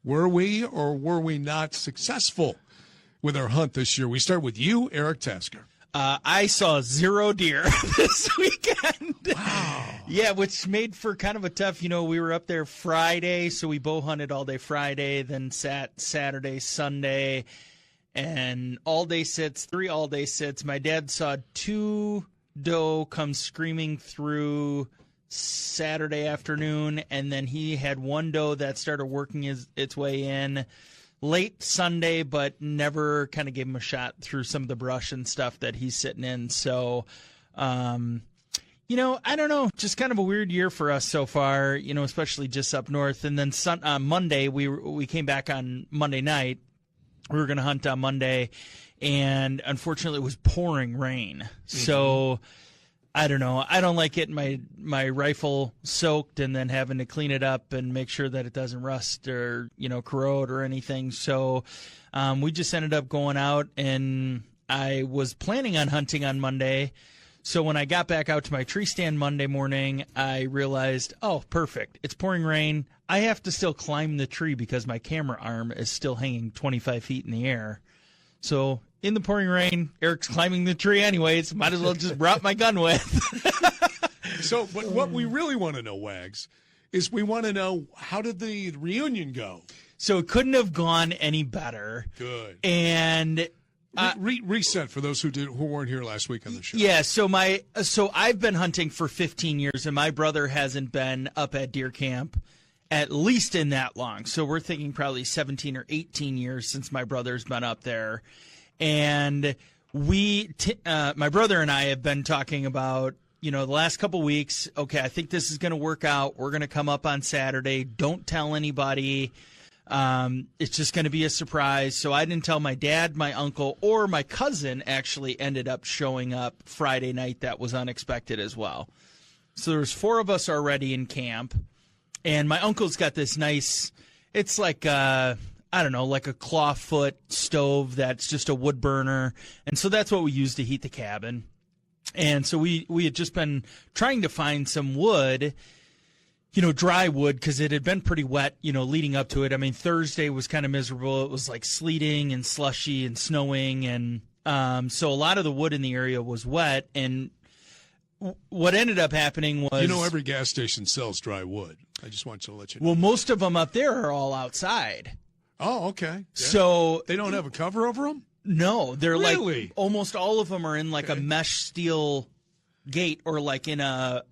Were we or were we not successful with our hunt this year? We start with you, Eric Tasker. I saw 0 deer this weekend. Wow. Yeah, which made for kind of a tough, we were up there Friday, so we bow hunted all day Friday, then sat Saturday, Sunday, and 3 all-day sits. My dad saw 2 doe come screaming through Saturday afternoon, and then he had 1 doe that started working its way in late Sunday, but never kind of gave him a shot through some of the brush and stuff that he's sitting in. So, I don't know, just kind of a weird year for us so far, especially just up north. And then Monday, we came back on Monday night. We were going to hunt on Monday, and unfortunately it was pouring rain. Mm-hmm. So I don't know. I don't like getting my rifle soaked and then having to clean it up and make sure that it doesn't rust or, corrode or anything. So we just ended up going out, and I was planning on hunting on Monday. So when I got back out to my tree stand Monday morning, I realized, oh, perfect. It's pouring rain. I have to still climb the tree because my camera arm is still hanging 25 feet in the air. So in the pouring rain, Eric's climbing the tree anyways. Might as well just brought my gun with. So, but what we really want to know, Wags, is we want to know, how did the reunion go? So it couldn't have gone any better. Good. And reset for those who weren't here last week on the show. Yeah, so I've been hunting for 15 years, and my brother hasn't been up at deer camp at least in that long. So we're thinking probably 17 or 18 years since my brother's been up there. And my brother and I have been talking about, the last couple weeks, okay, I think this is going to work out. We're going to come up on Saturday. Don't tell anybody. It's just going to be a surprise. So I didn't tell my dad, my uncle, or my cousin actually ended up showing up Friday night. That was unexpected as well. So there's 4 of us already in camp. And my uncle's got this nice, it's like like a clawfoot stove that's just a wood burner. And so that's what we use to heat the cabin. And so we had just been trying to find some wood, dry wood, because it had been pretty wet, leading up to it. I mean, Thursday was kind of miserable. It was like sleeting and slushy and snowing. And so a lot of the wood in the area was wet. And what ended up happening was... every gas station sells dry wood. I just want to let you know. Well, most of them up there are all outside. Oh, okay. Yeah. So... They don't have a cover over them? No. They're really? like... Almost all of them are in like a mesh steel gate or like in a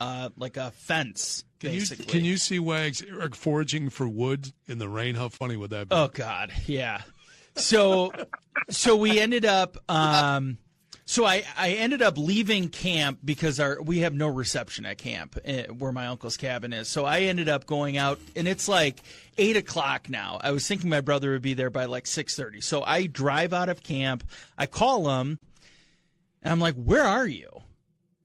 fence, basically. Can you see Wags foraging for wood in the rain? How funny would that be? Oh, God, yeah. So we ended up... So I ended up leaving camp because we have no reception at camp where my uncle's cabin is. So I ended up going out, and it's like 8 o'clock now. I was thinking my brother would be there by like 6:30. So I drive out of camp. I call him, and I'm like, "Where are you?"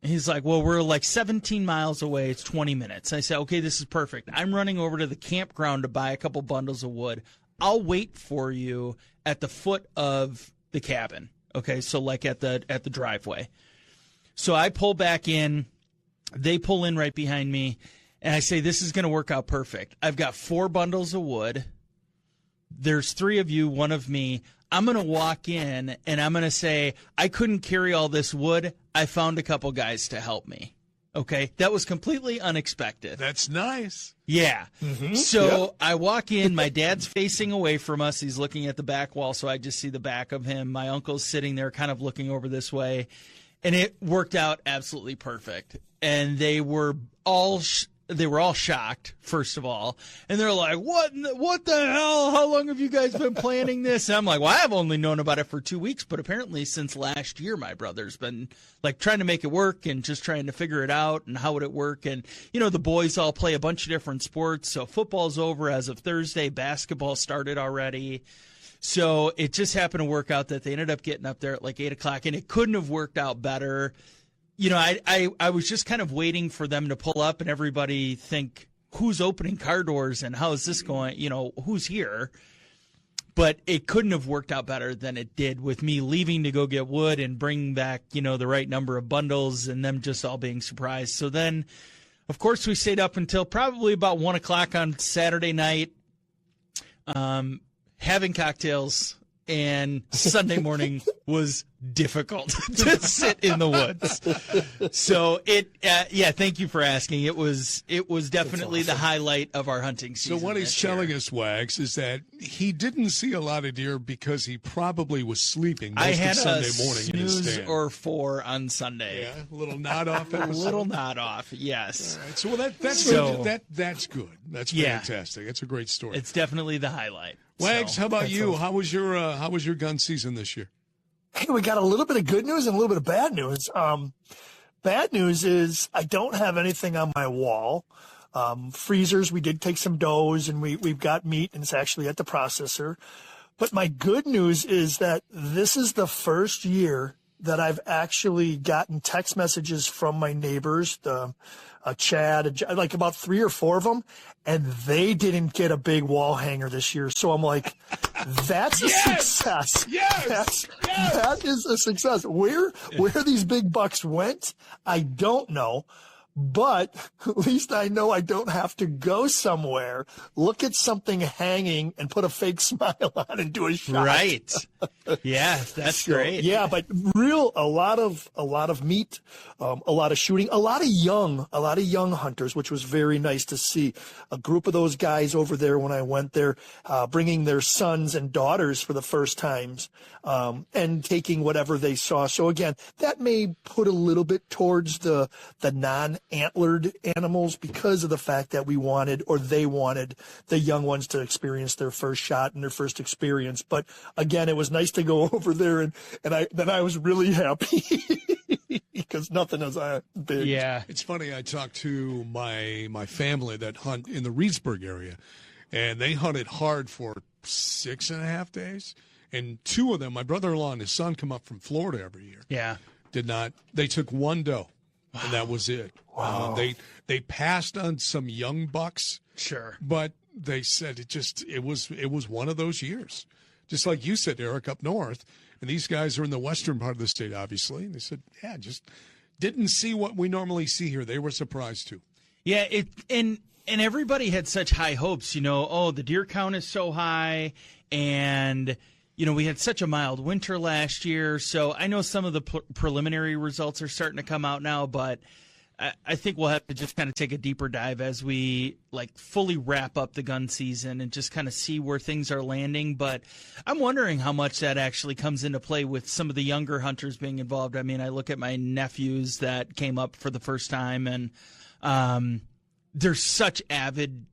And he's like, "Well, we're like 17 miles away. It's 20 minutes." I said, "Okay, this is perfect. I'm running over to the campground to buy a couple bundles of wood. I'll wait for you at the foot of the cabin." Okay, so like at the driveway. So I pull back in. They pull in right behind me. And I say, this is going to work out perfect. I've got 4 bundles of wood. There's 3 of you, 1 of me. I'm going to walk in, and I'm going to say, I couldn't carry all this wood. I found a couple guys to help me. Okay? That was completely unexpected. That's nice. Yeah. Mm-hmm. So yep. I walk in. My dad's facing away from us. He's looking at the back wall, so I just see the back of him. My uncle's sitting there kind of looking over this way. And it worked out absolutely perfect. And they were all shocked, first of all. And they're like, what the hell? How long have you guys been planning this? And I'm like, well, I've only known about it for 2 weeks, but apparently since last year, my brother's been like trying to make it work and just trying to figure it out and how would it work. And, the boys all play a bunch of different sports. So football's over as of Thursday. Basketball started already. So it just happened to work out that they ended up getting up there at like 8 o'clock, and it couldn't have worked out better. I was just kind of waiting for them to pull up and everybody think, who's opening car doors and how is this going? Who's here? But it couldn't have worked out better than it did with me leaving to go get wood and bring back, the right number of bundles and them just all being surprised. So then, of course, we stayed up until probably about 1 o'clock on Saturday night. Having cocktails and Sunday morning was difficult to sit in the woods. So thank you for asking. It was definitely the highlight of our hunting season. So what he's telling us, Wags, is that he didn't see a lot of deer because he probably was sleeping most of Sunday morning in his snooze stand. or 4 on Sunday. Yeah, a little nod off. A little nod off, yes. All right, so that's good. That's good. That's fantastic. That's a great story. It's definitely the highlight. Wags, how about you? How was your gun season this year? Hey, we got a little bit of good news and a little bit of bad news. Bad news is I don't have anything on my wall. Freezers, we did take some does, and we've got meat, and it's actually at the processor. But my good news is that this is the first year that I've actually gotten text messages from my neighbors, Chad, like about 3 or 4 of them, and they didn't get a big wall hanger this year. So I'm like, that's a success. Yes. That is a success. Where these big bucks went, I don't know. But at least I know I don't have to go somewhere, look at something hanging, and put a fake smile on and do a shot. Right. Yeah, that's great. Yeah, but a lot of meat, a lot of shooting, a lot of young hunters, which was very nice to see. A group of those guys over there when I went there, bringing their sons and daughters for the first times, and taking whatever they saw. So again, that may put a little bit towards the non-antlered animals because of the fact that they wanted the young ones to experience their first shot and their first experience. But again, it was nice to go over there, and I was really happy because nothing is big. Yeah, it's funny. I talked to my family that hunt in the Reedsburg area, and they hunted hard for 6.5 days. And 2 of them, my brother-in-law and his son, come up from Florida every year. Yeah, They took 1 doe. Wow. And that was it. Wow. They passed on some young bucks. Sure. But they said it was one of those years. Just like you said, Eric, up north. And these guys are in the western part of the state, obviously. And they said, just didn't see what we normally see here. They were surprised too. Yeah, and everybody had such high hopes, the deer count is so high, and we had such a mild winter last year, so I know some of the preliminary results are starting to come out now, but I think we'll have to just kind of take a deeper dive as we fully wrap up the gun season and just kind of see where things are landing. But I'm wondering how much that actually comes into play with some of the younger hunters being involved. I mean, I look at my nephews that came up for the first time, and they're such avid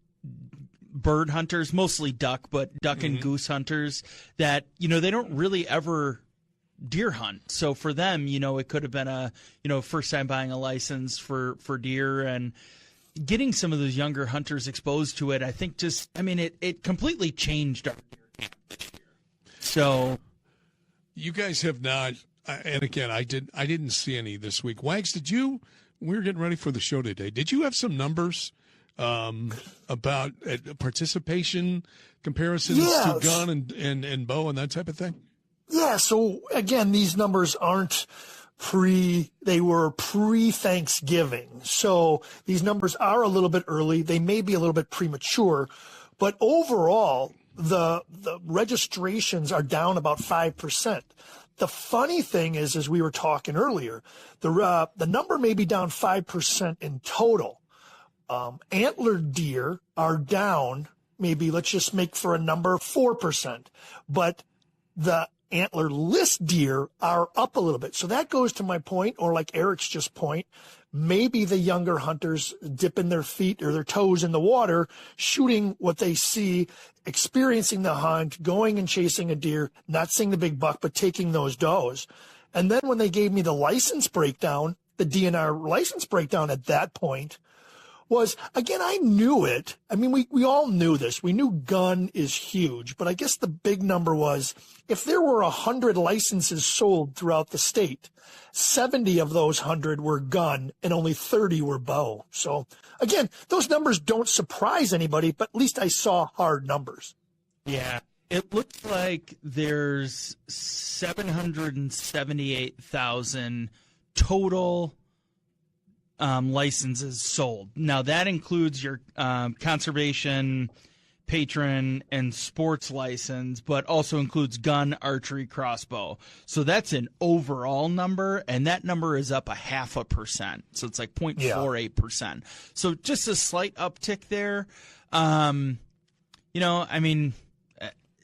bird hunters, mostly duck, but duck and goose hunters that, they don't really ever deer hunt. So for them, it could have been a, first time buying a license for deer, and getting some of those younger hunters exposed to it, I think it completely changed our deer camp. So you guys have not, and again, I didn't see any this week. Wags, we were getting ready for the show today. Did you have some numbers about participation comparisons to gun and bow and that type of thing? Yeah. So again, these numbers aren't they were pre-Thanksgiving. So these numbers are a little bit early. They may be a little bit premature, but overall, the registrations are down about 5%. The funny thing is, as we were talking earlier, the number may be down 5% in total. Antlered deer are down, maybe let's just make for a number 4%, but the antlerless deer are up a little bit. So that goes to my point, or like Eric's just point, maybe the younger hunters dipping their feet or their toes in the water, shooting what they see, experiencing the hunt, going and chasing a deer, not seeing the big buck, but taking those does. And then when they gave me the license breakdown, the DNR license breakdown at that point, was, again, I knew it. I mean, we all knew this. We knew gun is huge, but I guess the big number was if there were 100 licenses sold throughout the state, 70 of those 100 were gun and only 30 were bow. So again, those numbers don't surprise anybody, but at least I saw hard numbers. Yeah. It looks like there's 778,000 total licenses sold. Now that includes your conservation, patron, and sports license, but also includes gun, archery, crossbow. So that's an overall number, and that number is up 0.5%. So it's like 0.48%. So just a slight uptick there.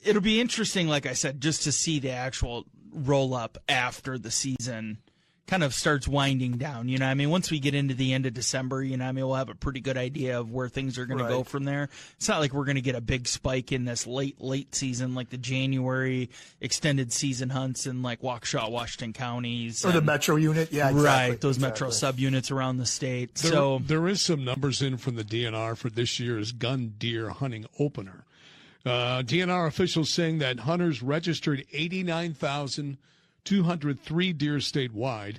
It'll be interesting, like I said, just to see the actual roll up after the season kind of starts winding down. Once we get into the end of December, we'll have a pretty good idea of where things are going to go from there. It's not like we're going to get a big spike in this late season, like the January extended season hunts in like Waukesha, Washington counties. Or the metro unit. Yeah, exactly. Right, those metro subunits around the state. There is some numbers in from the DNR for this year's gun deer hunting opener. DNR officials saying that hunters registered 89,203 deer statewide,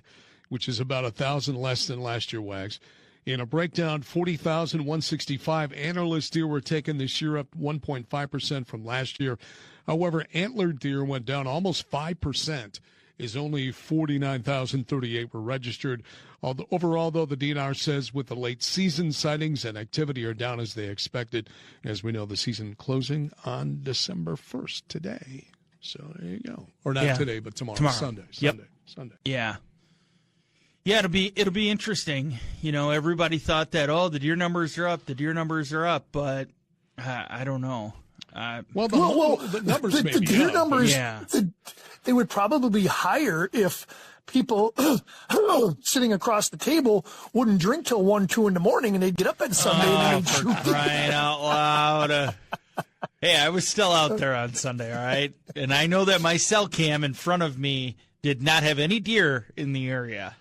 which is about 1,000 less than last year, Wags. In a breakdown, 40,165 antlerless deer were taken this year, up 1.5% from last year. However, antlered deer went down almost 5%, as only 49,038 were registered. Overall, though, the DNR says with the late season, sightings and activity are down as they expected. As we know, the season closing on December 1st today. So there you go. Or not today, but tomorrow. Sunday. Sunday. Yeah. Yeah, it'll be interesting. Everybody thought that, the deer numbers are up, but I don't know. The numbers the deer numbers, they would probably be higher if people sitting across the table wouldn't drink till 1, 2 in the morning, and they'd get up on Sunday and they'd for crying out loud. Hey, I was still out there on Sunday, all right? And I know that my cell cam in front of me did not have any deer in the area.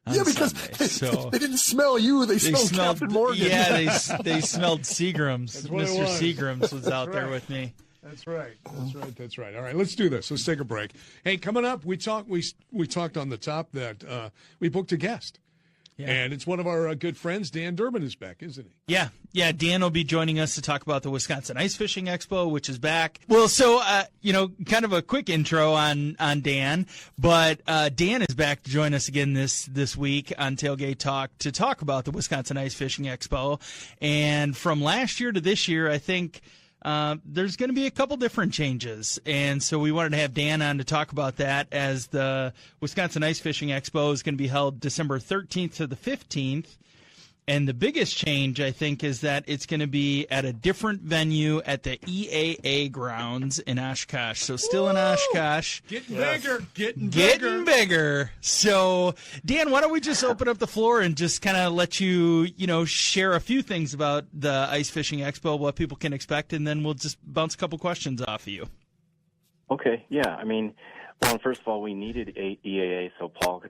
Because Sunday, they didn't smell you. They smelled Captain Morgan. Yeah, they smelled Seagrams. Mr. Seagrams was out there with me. That's right. All right, let's do this. Let's take a break. Hey, coming up, we talked on the top that we booked a guest. Yeah. And it's one of our good friends. Dan Durbin is back, isn't he? Yeah. Dan will be joining us to talk about the Wisconsin Ice Fishing Expo, which is back. Well, so kind of a quick intro on Dan, but Dan is back to join us again this week on Tailgate Talk to talk about the Wisconsin Ice Fishing Expo. And from last year to this year, I think there's going to be a couple different changes. And so we wanted to have Dan on to talk about that, as the Wisconsin Ice Fishing Expo is going to be held December 13th to the 15th. And the biggest change, I think, is that it's going to be at a different venue at the EAA grounds in Oshkosh. So still in Oshkosh. Getting bigger. So, Dan, why don't we just open up the floor and just kind of let you, share a few things about the Ice Fishing Expo, what people can expect, and then we'll just bounce a couple questions off of you. Okay, yeah. Well, first of all, we needed EAA so Paul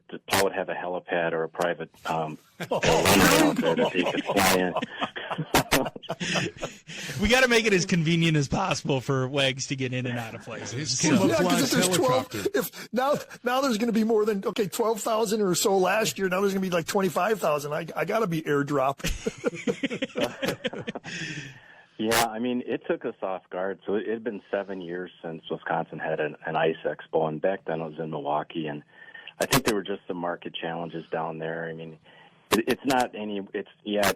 would have a helipad or a private out there that he could fly in. We got to make it as convenient as possible for Wags to get in and out of places. Because if now there's going to be more than 12,000 or so last year. Now there's going to be like 25,000. I got to be airdropped. Yeah, it took us off guard. So it had been 7 years since Wisconsin had an ice expo, and back then it was in Milwaukee. And I think there were just some market challenges down there. It's not it's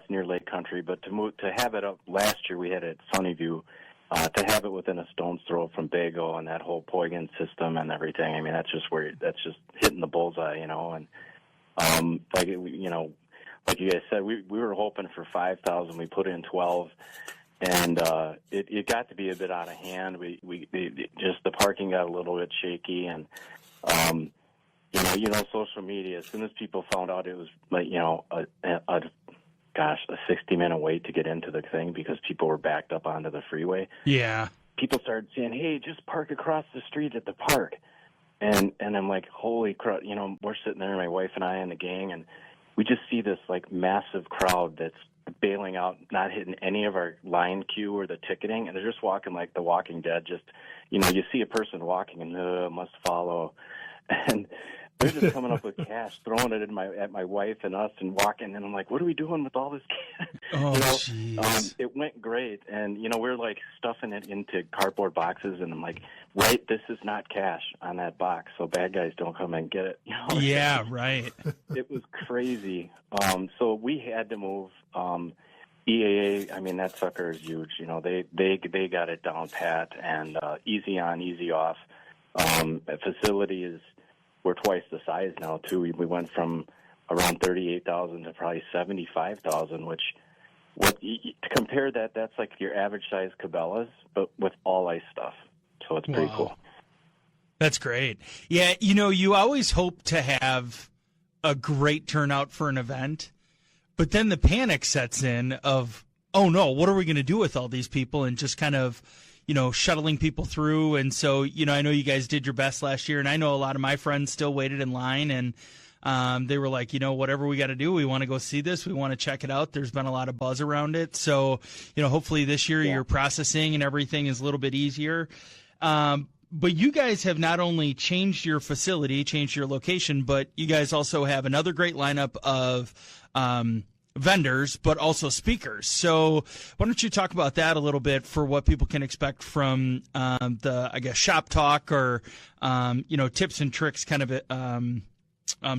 near Lake Country, but to have it up last year, we had it at Sunnyview. To have it within a stone's throw from Bago and that whole Poigan system and everything. That's just hitting the bullseye, And like you guys said, we were hoping for 5,000. We put in 12. And it got to be a bit out of hand. We just the parking got a little bit shaky, and social media. As soon as people found out it was like a 60-minute wait to get into the thing because people were backed up onto the freeway. Yeah, people started saying, "Hey, just park across the street at the park," and I'm like, "Holy crap!" We're sitting there, my wife and I and the gang, and we just see this like massive crowd that's bailing out, not hitting any of our line queue or the ticketing, and they're just walking like The Walking Dead. Just, you see a person walking and must follow, and they're just coming up with cash, throwing it at my wife and us, and walking. And I'm like, what are we doing with all this cash? Oh, jeez. It went great, and we're like stuffing it into cardboard boxes, and I'm like, right, this is not cash on that box, so bad guys don't come and get it. Yeah, right. It was crazy. So we had to move. EAA, I mean, that sucker is huge. You know, they got it down pat and easy on, easy off. The facility is, we're twice the size now too. We went from around 38,000 to probably 75,000, which to compare that, that's like your average size Cabela's, but with all ice stuff. So it's pretty cool. That's great. Yeah, you know, you always hope to have a great turnout for an event, but then the panic sets in of, oh no, what are we going to do with all these people, and just kind of, you know, shuttling people through. And so, you know, I know you guys did your best last year, and I know a lot of my friends still waited in line, and they were like, you know, whatever we got to do, we want to go see this. We want to check it out. There's been a lot of buzz around it. So, you know, hopefully this year your processing and everything is a little bit easier. But you guys have not only changed your facility, changed your location, but you guys also have another great lineup of vendors, but also speakers. So why don't you talk about that a little bit for what people can expect from the, I guess, shop talk or, you know, tips and tricks kind of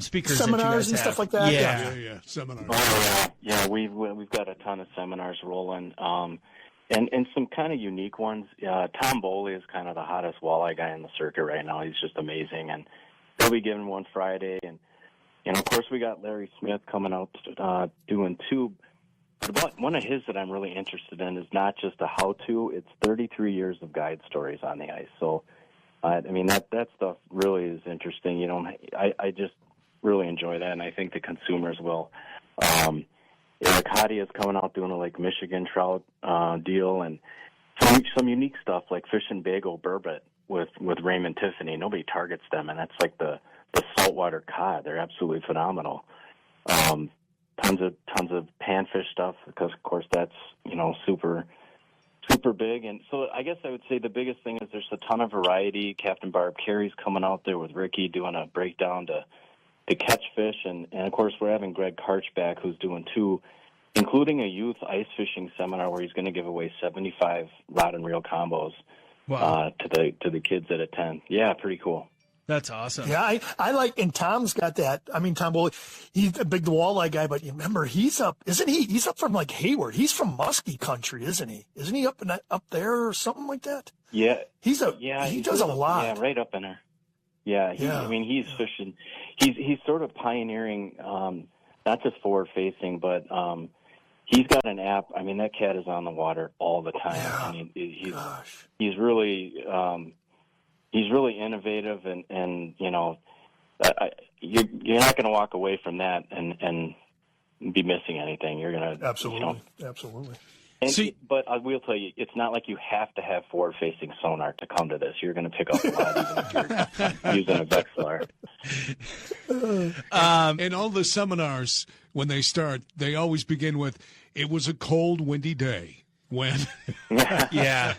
speakers, seminars that you guys and have. stuff like that. Yeah, seminars. Oh, yeah, we've got a ton of seminars rolling, and some kind of unique ones. Tom Boley is kind of the hottest walleye guy in the circuit right now. He's just amazing, and he'll be giving one Friday. And of course, we got Larry Smith coming out doing two. But one of his that I'm really interested in is not just a how-to; it's 33 years of guide stories on the ice. So, I mean that stuff really is interesting. You know, I just really enjoy that, and I think the consumers will. Eric Hottie is coming out doing a Lake Michigan trout deal, and some unique stuff like fishing bagel burbot with Raymond Tiffany. Nobody targets them, and that's like the saltwater cod. They're absolutely phenomenal. Tons of panfish stuff because, of course, that's, you know, super big. And so I guess I would say the biggest thing is there's a ton of variety. Captain Barb Carey's coming out there with Ricky doing a breakdown to catch fish, and of course we're having Greg Karch back, who's doing two, including a youth ice fishing seminar where he's going to give away 75 rod and reel combos to the kids that attend. Yeah, pretty cool. That's awesome. Yeah, I like, and Tom's got that. I mean, Tom Boley, he's a big walleye guy, but you remember he's up, isn't he? He's up from like Hayward. He's from Muskie country, isn't he? Isn't he up there or something like that? Yeah, he does a lot. Yeah, right up in there. Yeah, I mean, he's fishing. He's sort of pioneering, not just forward facing, but he's got an app. I mean, that cat is on the water all the time. Yeah. I mean, he's really innovative, and you know, you're not going to walk away from that and be missing anything. You're going to absolutely. And, but I will tell you, it's not like you have to have forward-facing sonar to come to this. You're going to pick up a lot, even if you're using a Vexilar. And all the seminars, when they start, they always begin with, "It was a cold, windy day when." Yeah.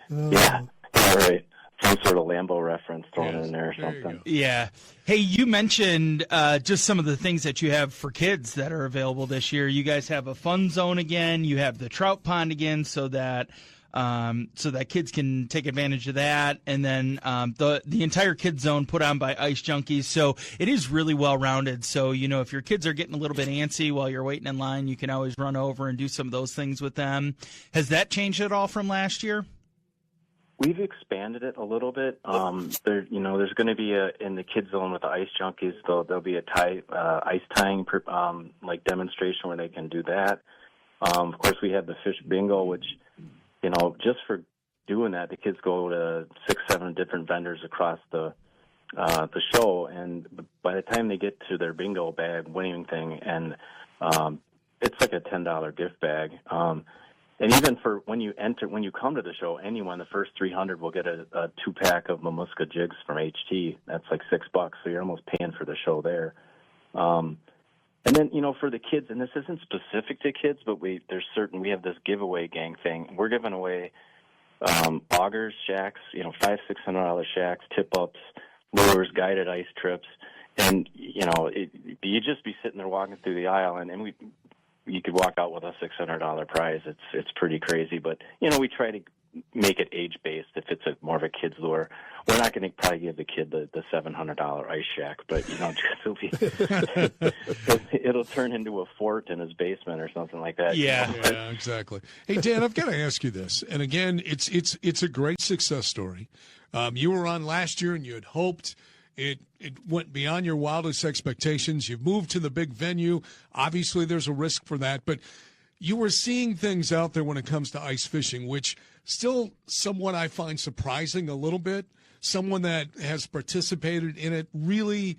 Yeah, right. Some sort of Lambo reference thrown in there or something. Yeah. Hey, you mentioned just some of the things that you have for kids that are available this year. You guys have a fun zone again. You have the trout pond again, so that kids can take advantage of that. And then the entire kids zone put on by Ice Junkies. So it is really well rounded. So, you know, if your kids are getting a little bit antsy while you're waiting in line, you can always run over and do some of those things with them. Has that changed at all from last year? We've expanded it a little bit. There's going to be in the kids zone with the Ice Junkies. There'll be a ice tying like demonstration where they can do that. Of course, we have the fish bingo, which, you know, just for doing that, the kids go to 6-7 different vendors across the show, and by the time they get to their bingo bag winning thing, and it's like a $10 gift bag. And even for when you come to the show, anyone, the first 300 will get a 2-pack of Mamuska jigs from HT. That's like $6, so you're almost paying for the show there. And then, you know, for the kids, and this isn't specific to kids, but we have this giveaway gang thing. We're giving away augers, shacks, you know, $500-$600 shacks, tip-ups, lures, guided ice trips. And, you know, you'd just be sitting there walking through the aisle, and you could walk out with a $600 prize. It's pretty crazy, but you know, we try to make it age based. If it's more of a kid's lure, we're not going to probably give the kid the $700 ice shack, but it'll turn into a fort in his basement or something like that. Yeah, yeah, exactly. Hey, Dan, I've got to ask you this, and again, it's a great success story. You were on last year, and you had hoped. It went beyond your wildest expectations. You've moved to the big venue. Obviously, there's a risk for that, but you were seeing things out there when it comes to ice fishing, which still somewhat I find surprising a little bit. Someone that has participated in it really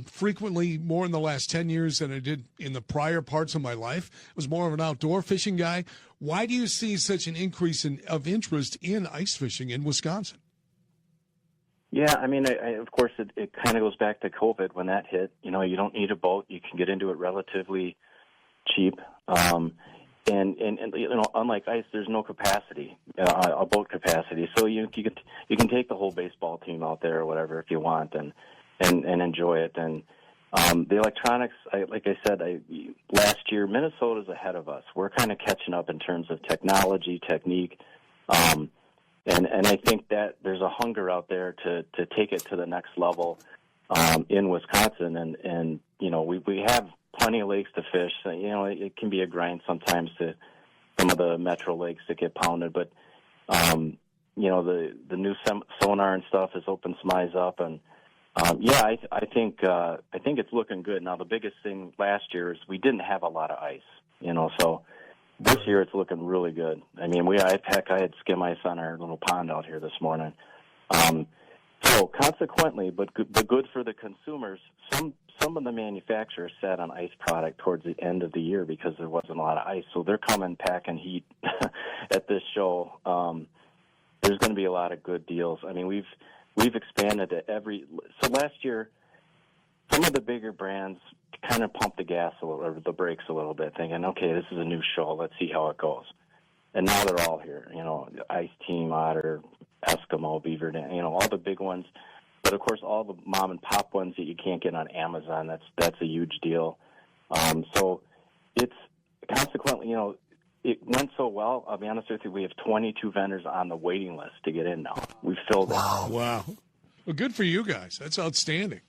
frequently more in the last 10 years than I did in the prior parts of my life. I was more of an outdoor fishing guy. Why do you see such an increase of interest in ice fishing in Wisconsin? Yeah, I mean, of course, it kind of goes back to COVID when that hit. You don't need a boat; you can get into it relatively cheap. And unlike ice, there's no capacity, a boat capacity. So you can take the whole baseball team out there or whatever if you want, and enjoy it. And the electronics, like I said, last year Minnesota's ahead of us. We're kind of catching up in terms of technology, technique. And I think that there's a hunger out there to take it to the next level in Wisconsin. And we have plenty of lakes to fish. It can be a grind sometimes to some of the metro lakes that get pounded. But, the new sonar and stuff has opened some eyes up. And, I think it's looking good. Now, the biggest thing last year is we didn't have a lot of ice, so this year it's looking really good. I mean, I had skim ice on our little pond out here this morning. So consequently, but good for the consumers, some of the manufacturers sat on ice product towards the end of the year because there wasn't a lot of ice. So they're coming packing heat at this show. There's going to be a lot of good deals. I mean, we've expanded to so last year, some of the bigger brands kind of pumped the gas a little, or the brakes a little bit, thinking, okay, this is a new show. Let's see how it goes. And now they're all here, Ice Team, Otter, Eskimo, Beaver Dam, all the big ones. But, of course, all the mom and pop ones that you can't get on Amazon, that's a huge deal. So it's consequently, it went so well. I'll be honest with you, we have 22 vendors on the waiting list to get in now. We've filled it. Wow. Well, good for you guys. That's outstanding.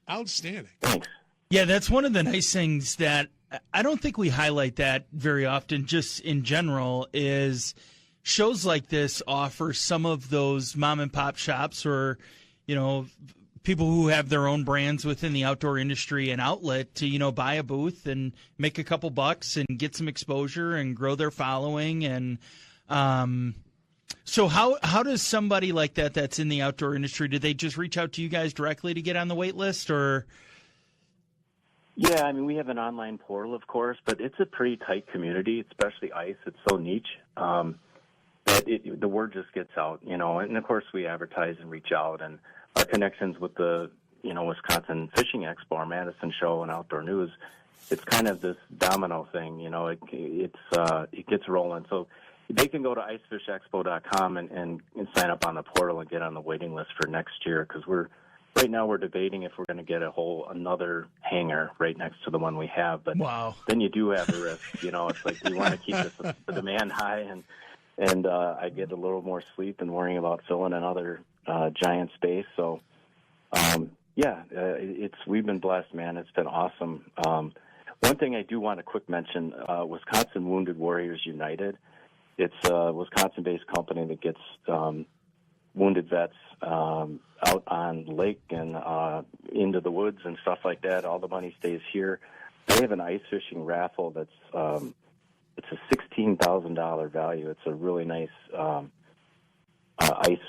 Outstanding. Thanks. Yeah, that's one of the nice things that I don't think we highlight that very often, just in general, is shows like this offer some of those mom and pop shops or, people who have their own brands within the outdoor industry an outlet to, buy a booth and make a couple bucks and get some exposure and grow their following. And so how does somebody like that's in the outdoor industry, do they just reach out to you guys directly to get on the wait list, or? Yeah, I mean, we have an online portal, of course, but it's a pretty tight community, especially ice. It's so niche that the word just gets out, and of course we advertise and reach out, and our connections with the, Wisconsin Fishing Expo, our Madison show and Outdoor News, it's kind of this domino thing, it gets rolling. So they can go to icefishexpo.com and sign up on the portal and get on the waiting list for next year, because right now we're debating if we're going to get another hangar right next to the one we have. But wow. Then you do have a risk. It's like we want to keep the demand high, and I get a little more sleep than worrying about filling another giant space. So, we've been blessed, man. It's been awesome. One thing I do want to quick mention, Wisconsin Wounded Warriors United. It's a Wisconsin-based company that gets wounded vets out on the lake and into the woods and stuff like that. All the money stays here. They have an ice fishing raffle that's it's a $16,000 value. It's a really nice ice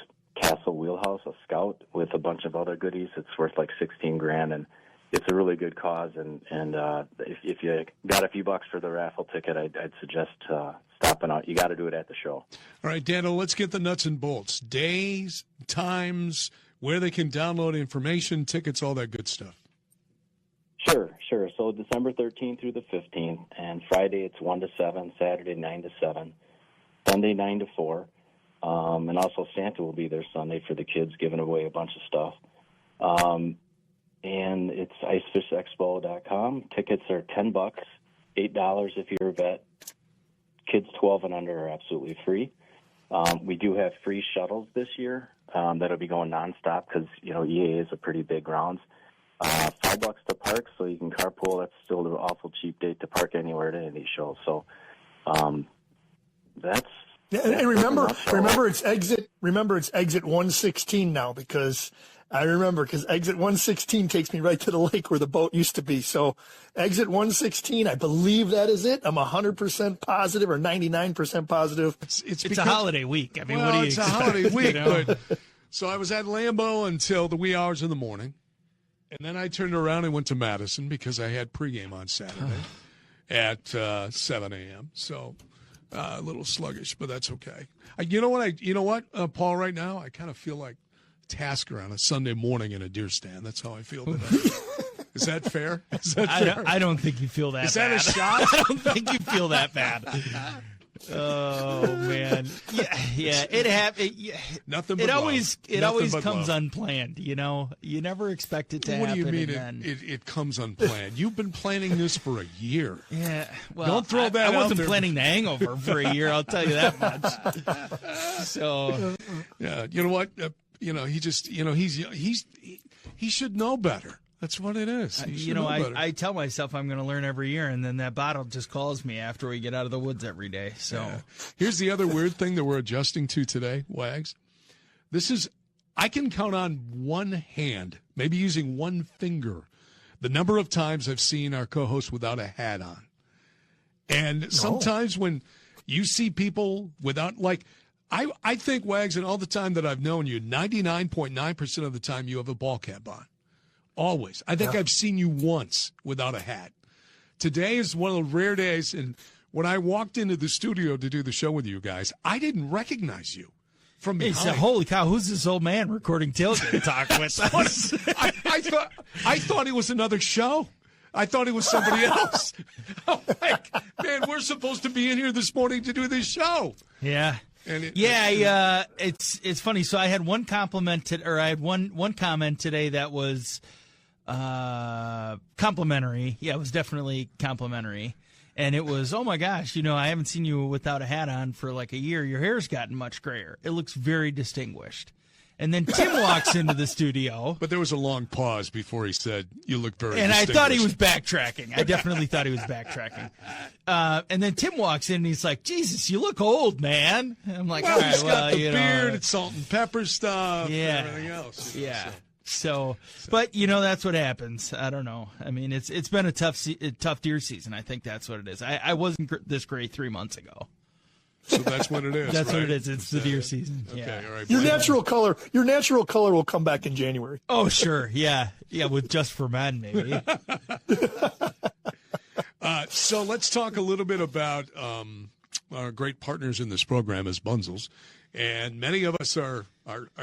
castle wheelhouse, a Scout, with a bunch of other goodies. It's worth like $16,000, and it's a really good cause. And if you got a few bucks for the raffle ticket, I'd suggest stopping out. You got to do it at the show. All right, Daniel, let's get the nuts and bolts. Days, times, where they can download information, tickets, all that good stuff. Sure. So December 13th through the 15th, and Friday it's 1 to 7, Saturday 9 to 7, Sunday 9 to 4, and also Santa will be there Sunday for the kids, giving away a bunch of stuff. And it's icefishexpo.com. Tickets are $10, $8 if you're a vet. Kids 12 and under are absolutely free. We do have free shuttles this year that'll be going nonstop because, EAA is a pretty big grounds. $5 to park, so you can carpool. That's still an awful cheap date to park anywhere at any of these shows. So that's and remember it's exit 116 now because exit 116 takes me right to the lake where the boat used to be. So exit 116, I believe that is it. I'm 100% positive or 99% positive. It's a holiday week. I mean, what do you expect? It's a holiday week. But, so I was at Lambeau until the wee hours of the morning. And then I turned around and went to Madison because I had pregame on Saturday at 7 a.m. So a little sluggish, but that's okay. You know what, Paul? Right now, I kind of feel like Tasker on a Sunday morning in a deer stand. That's how I feel today. Is that fair? I don't think you feel that. Is bad. that a shot? I don't think you feel that bad. Oh man, yeah. Nothing. But it always comes love. Unplanned. You never expect it to happen. What do you mean it comes unplanned? You've been planning this for a year. Yeah. Well, don't throw that out I wasn't there. planning the hangover for a year. I'll tell you that much. So, yeah. You know what? He just. He should know better. That's what it is. I tell myself I'm going to learn every year, and then that bottle just calls me after we get out of the woods every day. So Here's the other weird thing that we're adjusting to today, Wags. I can count on one hand, maybe using one finger, the number of times I've seen our co-host without a hat on. And sometimes when you see people without, I think, Wags, and all the time that I've known you, 99.9% of the time you have a ball cap on. Always. I think I've seen you once without a hat. Today is one of the rare days, and when I walked into the studio to do the show with you guys, I didn't recognize you from behind. He said, "Holy cow, who's this old man recording tailgate talk with us?" I thought it was another show. I thought it was somebody else. I'm like, man, we're supposed to be in here this morning to do this show. Yeah. It's funny. So I had one comment today that was complimentary. Yeah, it was definitely complimentary. And it was, oh my gosh, I haven't seen you without a hat on for like a year. Your hair's gotten much grayer. It looks very distinguished. And then Tim walks into the studio. But there was a long pause before he said, you look very And I distinguished. thought he was backtracking. I definitely thought he was backtracking. And then Tim walks in and he's like, Jesus, you look old, man. And I'm like, all right, he's got the beard, know. It's salt and pepper stuff, Yeah. and everything else. So, but that's what happens. I don't know. I mean, it's been a tough deer season. I think that's what it is. I wasn't this great 3 months ago. So that's what it is. That's right? what it is. It's the deer season. Okay, Yeah. all right. Your natural color will come back in January. Oh, sure. Yeah. With Just for Men, maybe. So let's talk a little bit about our great partners in this program as Bunzels. And many of us are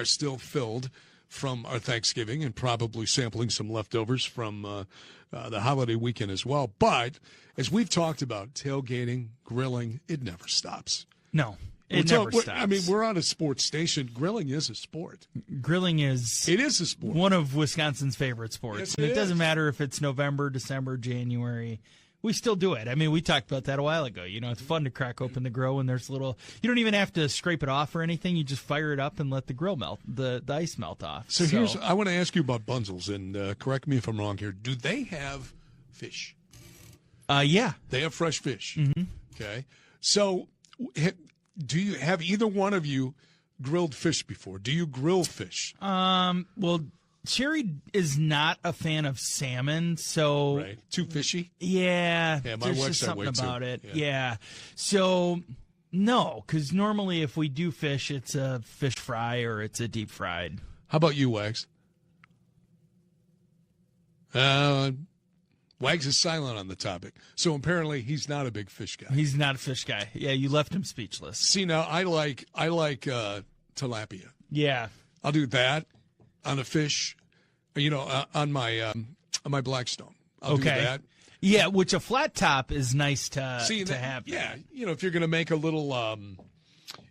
still filled from our Thanksgiving and probably sampling some leftovers from the holiday weekend as well. But as we've talked about, tailgating, grilling, it never stops. No, it never stops. I mean, we're on a sports station. Grilling is a sport. Grilling is. It is a sport. One of Wisconsin's favorite sports. Yes, And it is. doesn't matter if it's November, December, January. We still do it. I mean, we talked about that a while ago. It's fun to crack open the grill when there's you don't even have to scrape it off or anything. You just fire it up and let the grill melt, the ice melt off. So I want to ask you about Bunzels, and correct me if I'm wrong here. Do they have fish? Yeah. They have fresh fish. Mm-hmm. Okay. So do you have either one of you grilled fish before? Do you grill fish? Well, Cherry is not a fan of salmon, so Right. Too fishy? Yeah, Yeah, my there's wife's just that something way, too. about it. Yeah. Yeah. So no, because normally if we do fish, it's a fish fry or it's a deep fried. How about you, Wags? Wags is silent on the topic. So apparently he's not a big fish guy. He's not a fish guy. Yeah, you left him speechless. See, now I like tilapia. Yeah. I'll do that on a fish, on my Blackstone. I'll do that. Yeah, which a flat top is nice to have. Yeah, if you're going to make a little,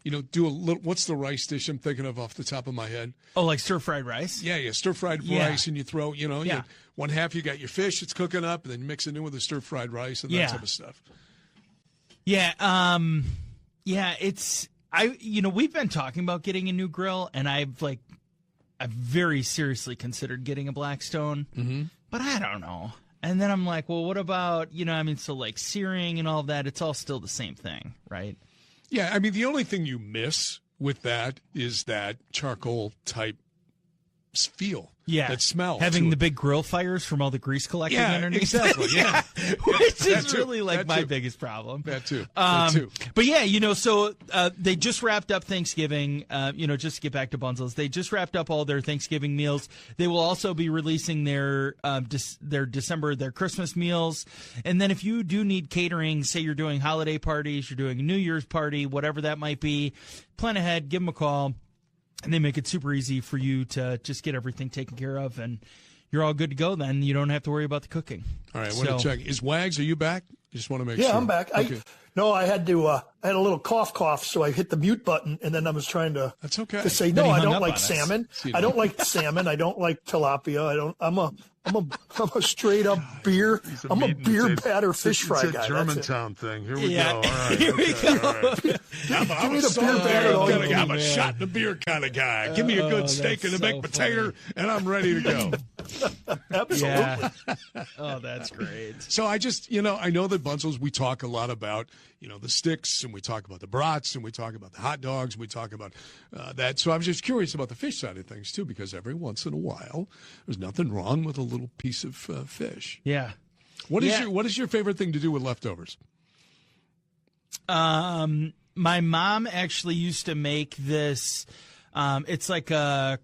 do a little, what's the rice dish I'm thinking of off the top of my head? Oh, like stir-fried rice? Yeah, stir-fried rice, and you throw, one half you got your fish, it's cooking up, and then you mix it in with the stir-fried rice and that type of stuff. Yeah, it's we've been talking about getting a new grill, and I've very seriously considered getting a Blackstone, but I don't know. And then I'm like, well, what about, so like searing and all of that, it's all still the same thing, right? Yeah, I mean, the only thing you miss with that is that charcoal type feel. Yeah. That smell. Having the big grill fires from all the grease collecting underneath. Exactly. Yeah. Which is really like my biggest problem. That too. But yeah, so they just wrapped up Thanksgiving, just to get back to Bunzel's. They just wrapped up all their Thanksgiving meals. They will also be releasing their Christmas meals. And then if you do need catering, say you're doing holiday parties, you're doing a New Year's party, whatever that might be, plan ahead, give them a call. And they make it super easy for you to just get everything taken care of, and you're all good to go then. You don't have to worry about the cooking. All right, I want to check. Is Wags, are you back? I just want to make sure. Yeah, I'm back. Okay. I had a little cough, so I hit the mute button, and then I was trying to. That's okay. To say, no, I don't like salmon. I don't like salmon. I don't like tilapia. I'm a straight up beer. I'm a beer batter fish fry guy. It's a Germantown thing. Here we go. All right. Here we go. All right. I'm a beer batter kind of guy. I'm a shot in the beer kind of guy. Give me a good steak and a baked potato, and I'm ready to go. Absolutely. Yeah. Oh, that's great. So I just, I know that Bunzel's, we talk a lot about, the sticks, and we talk about the brats, and we talk about the hot dogs, we talk about that. So I was just curious about the fish side of things, too, because every once in a while, there's nothing wrong with a little piece of fish. Yeah. What is your favorite thing to do with leftovers? My mom actually used to make this. It's like a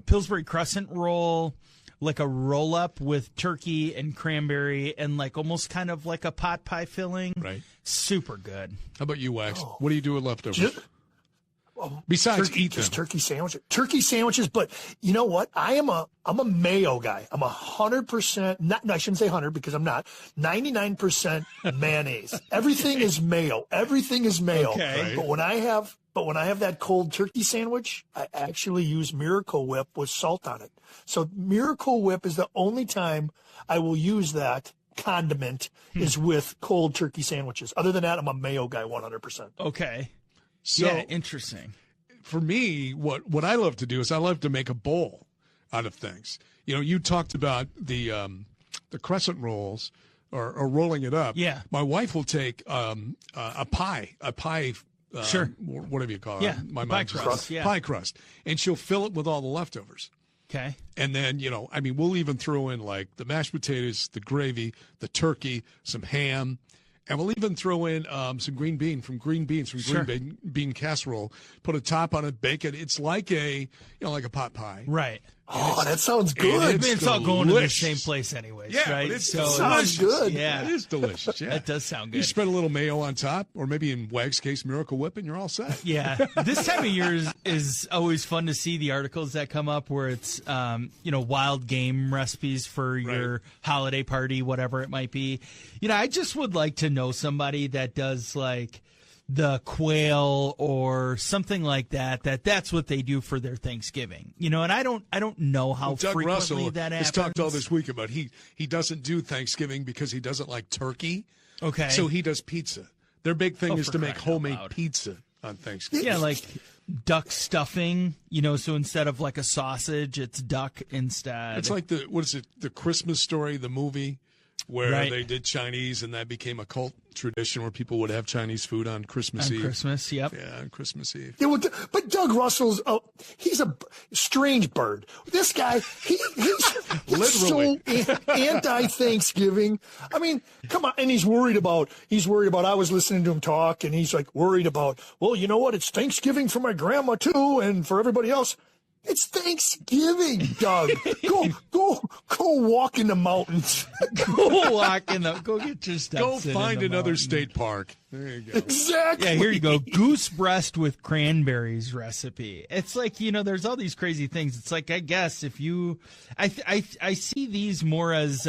Pillsbury crescent roll, like a roll up with turkey and cranberry and like almost kind of like a pot pie filling. Right. Super good. How about you, Wax? What do you do with leftovers? Besides eat them. Just turkey sandwiches. But you know what? I'm a mayo guy. I'm 100%. No, I shouldn't say 100 because I'm not. 99% mayonnaise. Everything is mayo. Everything is mayo. Okay. Right. But when I have that cold turkey sandwich, I actually use Miracle Whip with salt on it. So Miracle Whip is the only time I will use that condiment is with cold turkey sandwiches. Other than that, I'm a mayo guy 100%. Okay. So, yeah, interesting. For me, what I love to do is I love to make a bowl out of things. You talked about the crescent rolls or rolling it up. Yeah. My wife will take a pie. Sure. Whatever you call it. Yeah. My Pie mind's crust. just Yeah. pie crust. And she'll fill it with all the leftovers. Okay. And then, we'll even throw in like the mashed potatoes, the gravy, the turkey, some ham. And we'll even throw in some green beans from green bean casserole. Put a top on it, bake it. It's like a pot pie. Right. Oh, that sounds good. It's all going to the same place anyways, Yeah, right? but it sounds good. Yeah. It is delicious. Yeah, That does sound good. You spread a little mayo on top, or maybe in Wag's case, Miracle Whip, and you're all set. Yeah. This time of year is always fun to see the articles that come up where it's, wild game recipes for your holiday party, whatever it might be. I just would like to know somebody that does like the quail or something like that's what they do for their Thanksgiving. And I don't know how Doug frequently Russell that happens. has talked all this week about he doesn't do Thanksgiving because he doesn't like turkey. Okay. So he does pizza. Their big thing is for to make crying out homemade loud. pizza on Thanksgiving. Yeah, like duck stuffing, so instead of like a sausage, it's duck instead. It's like the Christmas Story, the movie, where Right. they did Chinese and that became a cult tradition where people would have Chinese food on Christmas Eve. Christmas, yep. Yeah, on Christmas Eve. Yeah, but Doug Russell's he's a strange bird. This guy, he's Literally. so anti-Thanksgiving. I mean, come on, and he's worried about. I was listening to him talk, and he's like worried about. Well, you know what? It's Thanksgiving for my grandma too, and for everybody else. It's Thanksgiving, Doug. Go walk in the mountains. Go get your steps Go in find the another mountain. state park. There you go. Exactly. Yeah, here you go. Goose breast with cranberries recipe. It's like, there's all these crazy things. It's like, I guess if you, I see these more as,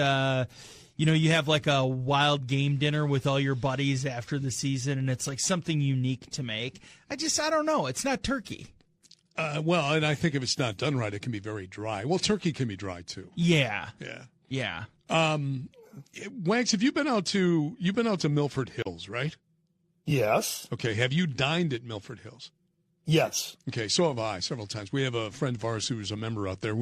you have like a wild game dinner with all your buddies after the season, and it's like something unique to make. I don't know. It's not turkey. Well, and I think if it's not done right, it can be very dry. Well, turkey can be dry too. Yeah. Yeah. Wags, have you been out to Milford Hills, right? Yes. Okay. Have you dined at Milford Hills? Yes. Okay, so have I several times. We have a friend of ours who's a member out there.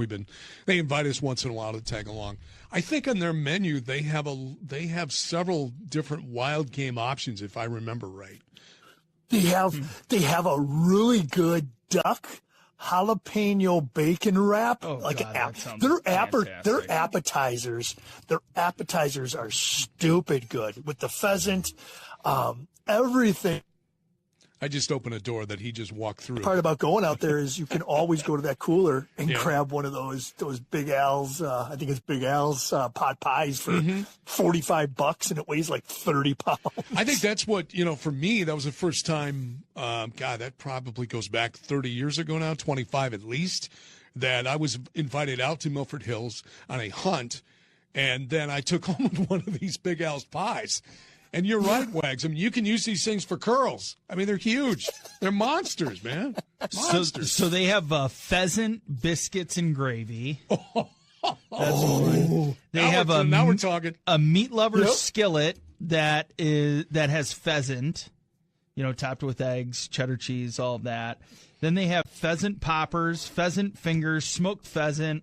They invite us once in a while to tag along. I think on their menu they have several different wild game options, if I remember right. They have a really good duck jalapeno bacon wrap. Oh, like God, that sounds their fantastic. appetizers are stupid good with the pheasant, everything. I just opened a door that he just walked through. The part about going out there is you can always go to that cooler and grab one of those Big Al's. I think it's Big Al's pot pies for $45, and it weighs like 30 pounds. I think that's what, for me, that was the first time, God, that probably goes back 30 years ago now, 25 at least, that I was invited out to Milford Hills on a hunt, and then I took home one of these Big Al's pies. And you're right, Wags. I mean, you can use these things for curls. I mean, they're huge. They're monsters, man. Monsters. So they have pheasant biscuits and gravy. That's one. They have now we're talking. A meat lover skillet that has pheasant, topped with eggs, cheddar cheese, all of that. Then they have pheasant poppers, pheasant fingers, smoked pheasant.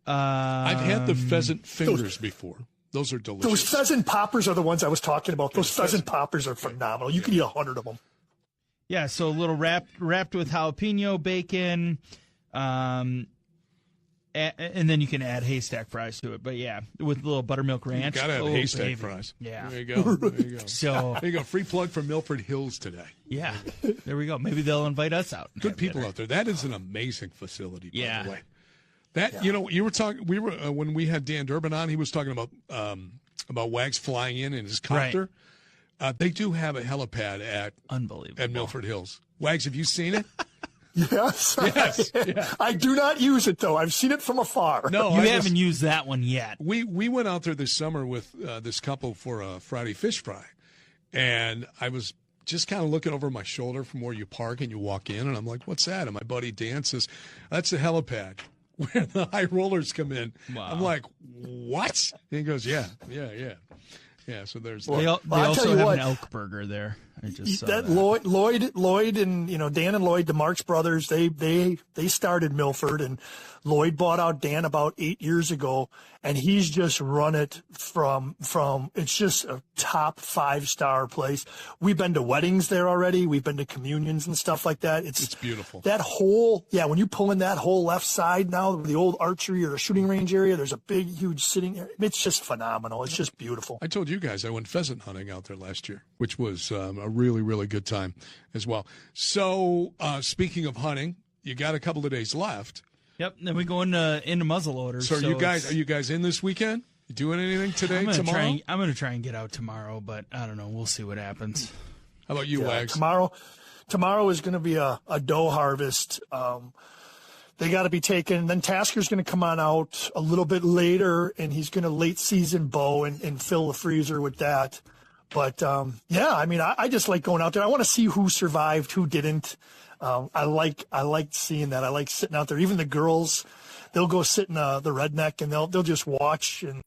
I've had the pheasant fingers before. Those are delicious. Those pheasant poppers are the ones I was talking about. Those pheasant poppers are phenomenal. You can eat 100 of them. Yeah, so a little wrapped with jalapeno, bacon, and then you can add haystack fries to it. But yeah, with a little buttermilk ranch. You gotta have haystack fries. Yeah. There you go. There you go. So there you go. Free plug for Milford Hills today. Yeah. There we go. Maybe they'll invite us out. Good people out there. That is an amazing facility, by the way. That you were talking. We were when we had Dan Durbin on. He was talking about Wags flying in his copter. Right. They do have a helipad at Milford Hills. Wags, have you seen it? Yes. Yeah. I do not use it though. I've seen it from afar. No, you haven't used that one yet. We went out there this summer with this couple for a Friday fish fry, and I was just kind of looking over my shoulder from where you park and you walk in, and I'm like, "What's that?" And my buddy Dan says, "That's the helipad where the high rollers come in." Wow. I'm like, "What?" And he goes, "Yeah." So there's they also have an elk burger there. I just saw that. Lloyd, and Dan and Lloyd, the Marks brothers, they started Milford, and Lloyd bought out Dan about 8 years ago, and he's just run it from it's just a top 5-star place. We've been to weddings there already. We've been to communions and stuff like that. It's beautiful. That whole when you pull in that whole left side now, the old archery or the shooting range area, there's a big, huge sitting area. It's just phenomenal. It's just beautiful. I told you guys I went pheasant hunting out there last year, which was a really, really good time as well. So speaking of hunting, you got a couple of days left. Yep. Then we go into muzzleloaders. So are you guys in this weekend? You doing anything today, tomorrow? I'm going to try and get out tomorrow, but I don't know. We'll see what happens. How about you, Wags? Tomorrow is going to be a doe harvest. They got to be taken. Then Tasker's going to come on out a little bit later, and he's going to late season bow and fill the freezer with that. But, I just like going out there. I want to see who survived, who didn't. I like seeing that. I like sitting out there. Even the girls, they'll go sit in the redneck, and they'll just watch and